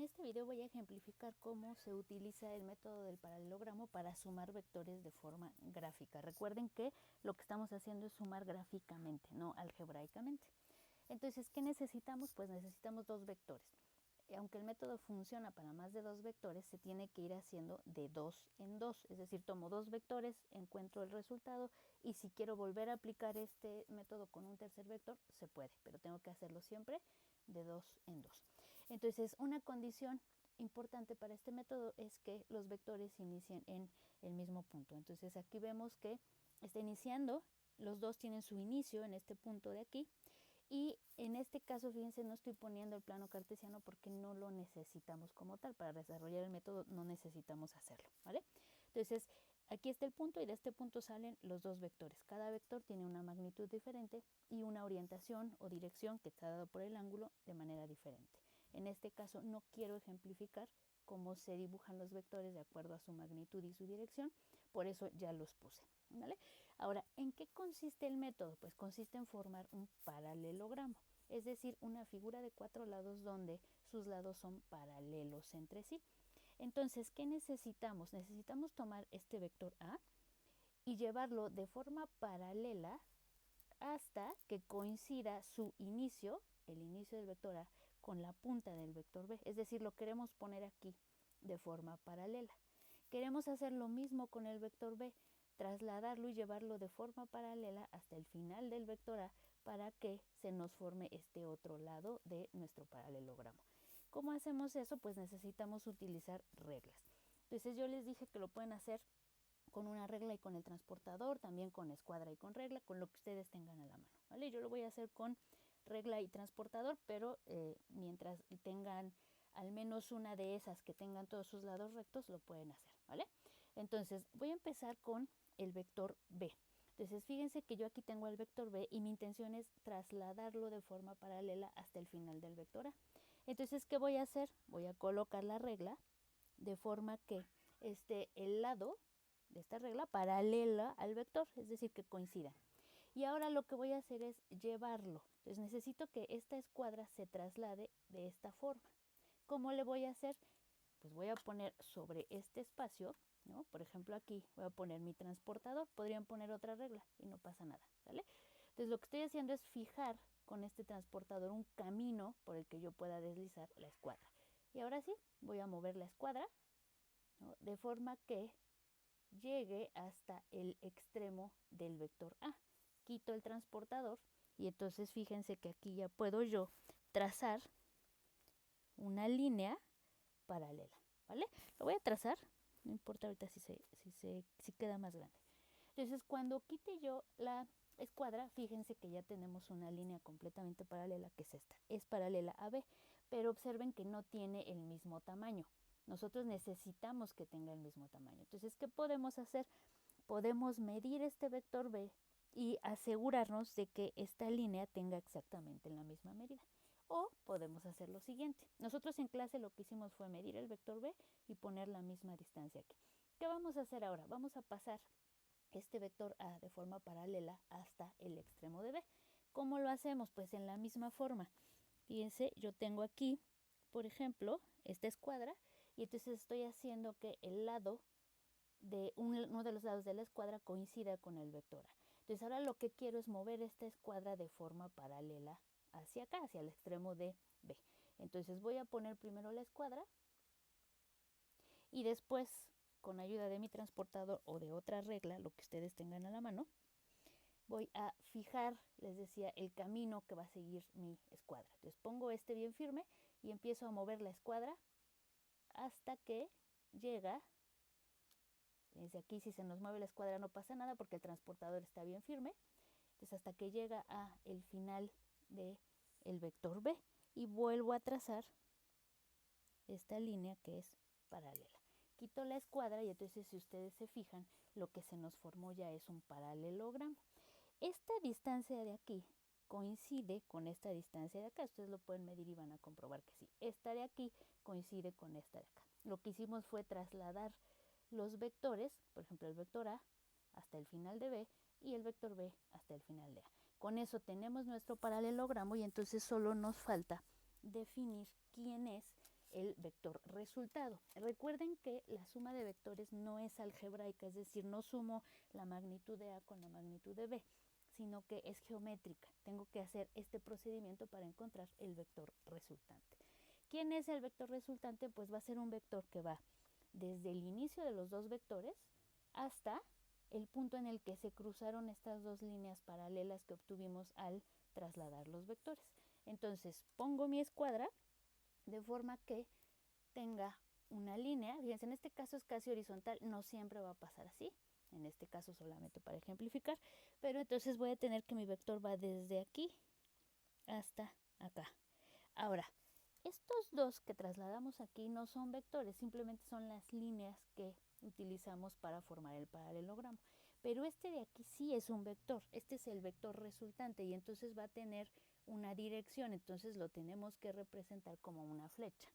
este video voy a ejemplificar cómo se utiliza el método del paralelogramo para sumar vectores de forma gráfica. Recuerden que lo que estamos haciendo es sumar gráficamente, no algebraicamente. Entonces, ¿qué necesitamos? Pues necesitamos dos vectores. Aunque el método funciona para más de dos vectores, se tiene que ir haciendo de dos en dos. Es decir, tomo dos vectores, encuentro el resultado y si quiero volver a aplicar este método con un tercer vector, se puede, pero tengo que hacerlo siempre de dos en dos. Entonces, una condición importante para este método es que los vectores inicien en el mismo punto. Entonces, aquí vemos que está iniciando, los dos tienen su inicio en este punto de aquí. Y en este caso, fíjense, no estoy poniendo el plano cartesiano porque no lo necesitamos como tal. Para desarrollar el método no necesitamos hacerlo, ¿vale? Entonces, aquí está el punto y de este punto salen los dos vectores. Cada vector tiene una magnitud diferente y una orientación o dirección que está dado por el ángulo de manera diferente. En este caso no quiero ejemplificar cómo se dibujan los vectores de acuerdo a su magnitud y su dirección, por eso ya los puse, ¿vale? Ahora, ¿en qué consiste el método? Pues consiste en formar un paralelogramo, es decir, una figura de cuatro lados donde sus lados son paralelos entre sí. Entonces, ¿qué necesitamos? Necesitamos tomar este vector A y llevarlo de forma paralela hasta que coincida su inicio, el inicio del vector A, con la punta del vector B. Es decir, lo queremos poner aquí de forma paralela. Queremos hacer lo mismo con el vector B, trasladarlo y llevarlo de forma paralela hasta el final del vector A para que se nos forme este otro lado de nuestro paralelogramo. ¿Cómo hacemos eso? Pues necesitamos utilizar reglas. Entonces yo les dije que lo pueden hacer con una regla y con el transportador, también con escuadra y con regla, con lo que ustedes tengan a la mano, ¿vale? Yo lo voy a hacer con regla y transportador, pero mientras tengan al menos una de esas que tengan todos sus lados rectos, lo pueden hacer, ¿vale? Entonces, voy a empezar con el vector B. Entonces, fíjense que yo aquí tengo el vector B y mi intención es trasladarlo de forma paralela hasta el final del vector A. Entonces, ¿qué voy a hacer? Voy a colocar la regla de forma que el lado de esta regla paralela al vector, es decir, que coincidan. Y ahora lo que voy a hacer es llevarlo. Entonces necesito que esta escuadra se traslade de esta forma. ¿Cómo le voy a hacer? Pues voy a poner sobre este espacio, ¿no? Por ejemplo, aquí voy a poner mi transportador. Podrían poner otra regla y no pasa nada, ¿sale? Entonces lo que estoy haciendo es fijar con este transportador un camino por el que yo pueda deslizar la escuadra. Y ahora sí, voy a mover la escuadra, ¿no? De forma que llegue hasta el extremo del vector A. Quito el transportador y entonces fíjense que aquí ya puedo yo trazar una línea paralela, ¿vale? Lo voy a trazar, no importa ahorita si queda más grande. Entonces, cuando quite yo la escuadra, fíjense que ya tenemos una línea completamente paralela, que es esta. Es paralela a B, pero observen que no tiene el mismo tamaño. Nosotros necesitamos que tenga el mismo tamaño. Entonces, ¿qué podemos hacer? Podemos medir este vector B y asegurarnos de que esta línea tenga exactamente la misma medida. O podemos hacer lo siguiente. Nosotros en clase lo que hicimos fue medir el vector B y poner la misma distancia aquí. ¿Qué vamos a hacer ahora? Vamos a pasar este vector A de forma paralela hasta el extremo de B. ¿Cómo lo hacemos? Pues en la misma forma. Fíjense, yo tengo aquí, por ejemplo, esta escuadra y entonces estoy haciendo que el lado de uno de los lados de la escuadra coincida con el vector A. Entonces ahora lo que quiero es mover esta escuadra de forma paralela hacia acá, hacia el extremo de B. Entonces voy a poner primero la escuadra y después, con ayuda de mi transportador o de otra regla, lo que ustedes tengan a la mano, voy a fijar, les decía, el camino que va a seguir mi escuadra. Entonces pongo bien firme y empiezo a mover la escuadra hasta que llega. Fíjense, aquí si se nos mueve la escuadra no pasa nada porque el transportador está bien firme. Entonces hasta que llega a el final de el vector B y vuelvo a trazar esta línea que es paralela. Quito la escuadra y entonces si ustedes se fijan, lo que se nos formó ya es un paralelogramo. Esta distancia de aquí coincide con esta distancia de acá. Ustedes lo pueden medir y van a comprobar que sí. Esta de aquí coincide con esta de acá. Lo que hicimos fue trasladar los vectores, por ejemplo el vector A hasta el final de B y el vector B hasta el final de A. Con eso tenemos nuestro paralelogramo y entonces solo nos falta definir quién es el vector resultado. Recuerden que la suma de vectores no es algebraica, es decir, no sumo la magnitud de A con la magnitud de B, sino que es geométrica. Tengo que hacer este procedimiento para encontrar el vector resultante. ¿Quién es el vector resultante? Pues va a ser un vector que va desde el inicio de los dos vectores hasta el punto en el que se cruzaron estas dos líneas paralelas que obtuvimos al trasladar los vectores. Entonces pongo mi escuadra de forma que tenga una línea. Fíjense, en este caso es casi horizontal, no siempre va a pasar así, en este caso solamente para ejemplificar, pero entonces voy a tener que mi vector va desde aquí hasta acá. Ahora, estos dos que trasladamos aquí no son vectores, simplemente son las líneas que utilizamos para formar el paralelogramo. Pero este de aquí sí es un vector, este es el vector resultante y entonces va a tener una dirección, entonces lo tenemos que representar como una flecha.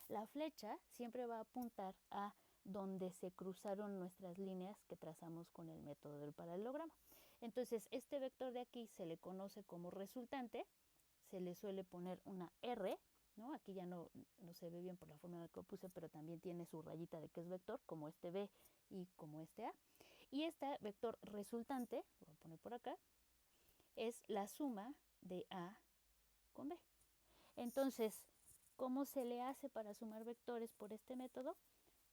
La flecha siempre va a apuntar a donde se cruzaron nuestras líneas que trazamos con el método del paralelogramo. Entonces, este vector de aquí se le conoce como resultante, se le suele poner una R, ¿no? Aquí ya no se ve bien por la forma en la que lo puse, pero también tiene su rayita de que es vector, como este B y como este A. Y este vector resultante, lo voy a poner por acá, es la suma de A con B. Entonces, ¿cómo se le hace para sumar vectores por este método?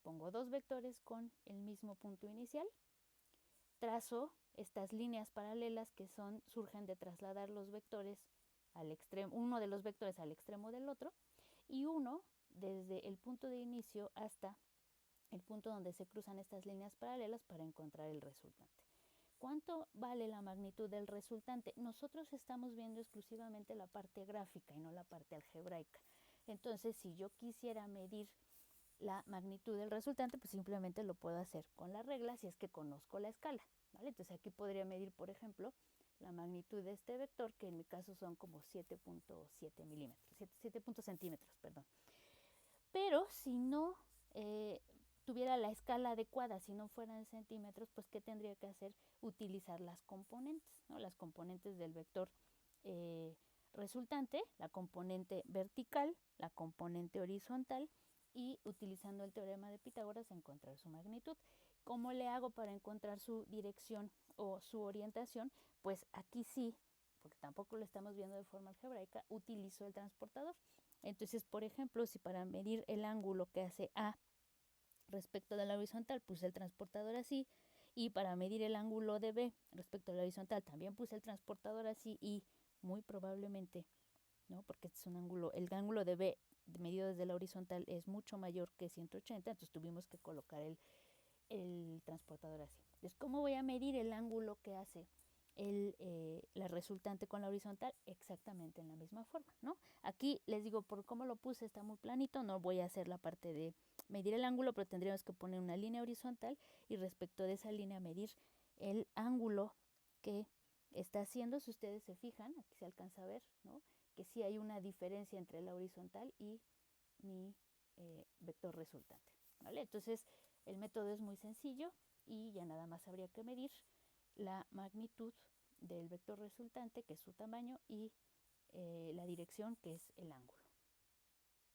Pongo dos vectores con el mismo punto inicial, trazo estas líneas paralelas que surgen de trasladar los vectores al extremo, uno de los vectores al extremo del otro, y uno desde el punto de inicio hasta el punto donde se cruzan estas líneas paralelas para encontrar el resultante. ¿Cuánto vale la magnitud del resultante? Nosotros estamos viendo exclusivamente la parte gráfica y no la parte algebraica. Entonces, si yo quisiera medir la magnitud del resultante, pues simplemente lo puedo hacer con la regla si es que conozco la escala, ¿vale? Entonces aquí podría medir, por ejemplo, la magnitud de este vector, que en mi caso son como 7.7 milímetros, 7 centímetros, perdón. Pero si no tuviera la escala adecuada, si no fueran centímetros, pues ¿qué tendría que hacer? Utilizar las componentes, ¿no? Las componentes del vector resultante, la componente vertical, la componente horizontal, y utilizando el teorema de Pitágoras encontrar su magnitud. ¿Cómo le hago para encontrar su dirección o su orientación? Pues aquí sí, porque tampoco lo estamos viendo de forma algebraica, utilizo el transportador. Entonces, por ejemplo, si para medir el ángulo que hace A respecto de la horizontal puse el transportador así, y para medir el ángulo de B respecto a la horizontal también puse el transportador así, y muy probablemente, ¿no? Porque este es un ángulo, el ángulo de B medido desde la horizontal es mucho mayor que 180, entonces tuvimos que colocar el transportador así. Entonces, ¿cómo voy a medir el ángulo que hace la resultante con la horizontal? Exactamente en la misma forma, ¿no? Aquí les digo, por cómo lo puse está muy planito, no voy a hacer la parte de medir el ángulo, pero tendríamos que poner una línea horizontal y respecto de esa línea medir el ángulo que está haciendo. Si ustedes se fijan, aquí se alcanza a ver, ¿no? Que sí hay una diferencia entre la horizontal y mi vector resultante, ¿vale? Entonces, el método es muy sencillo y ya nada más habría que medir la magnitud del vector resultante, que es su tamaño, y la dirección, que es el ángulo.